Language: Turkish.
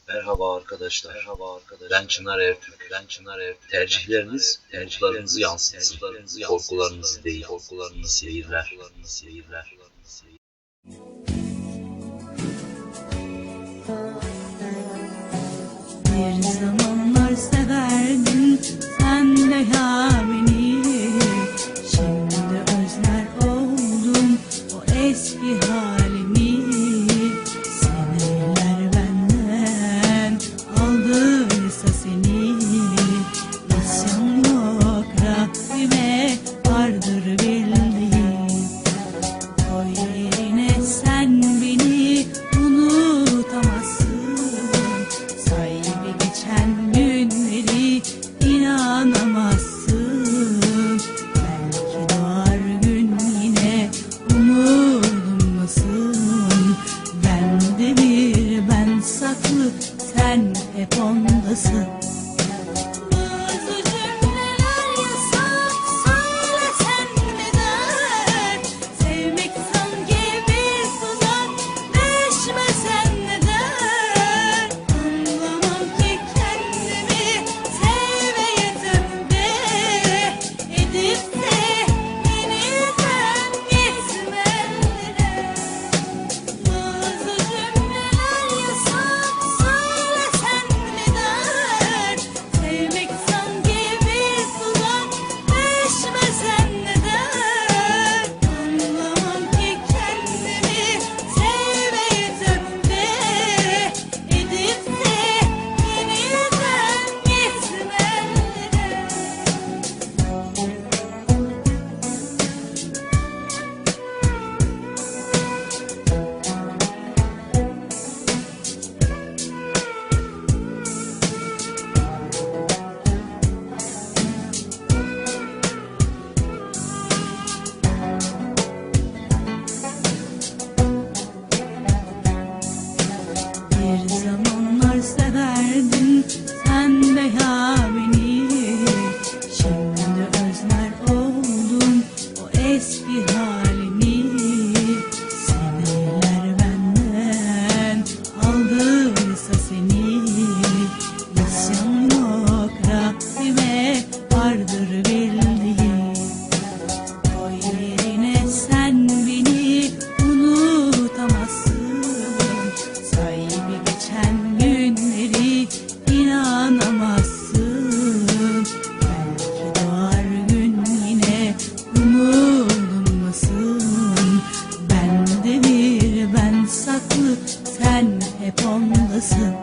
Merhaba arkadaşlar. Ben Çınar Ertürk. Tercihleriniz umutlarınızı yansıtsın. Korkularınızı değil. İyi seyirler. Bir zamanlar severdin sen de ya beni. Şimdi özler oldum o eski halimi. Seneler benden aldıysa seni. İsyan yok Rabbime, vardır bildiğin. Koy yerine sen beni, unutamazsın. Sahibi geçen günleri inanamazsın. Belki doğar gün yine, umudum mısın? Bende bir ben saklı, sen hep ondasın. Bazı cümleler yasak, söylesen neden? Sevmek sanki bir tuzak, düşmesen neden? Anlamam ki kendimi, sevmeye tövbe edip de yeniden gitmem neden? Bazı cümleler yasak, söylesen neden? Sevmek sanki bir tuzak, düşmesen neden? Anlamam ki kendimi, sevmeye tövbe edip de yeniden gitmem neden? Bir zamanlar severdin sen de ya beni. Şimdi özler oldum o eski halimi. Seneler benden aldıysa seni. İsyan yok Rabbime, vardır bildiğin. Koy yerine sen beni, unutamazsın. Sahibi geçen günleri inanamazsın. Belki doğar gün yine, umudum mısın? Bende bir ben saklı, sen hep ondasın.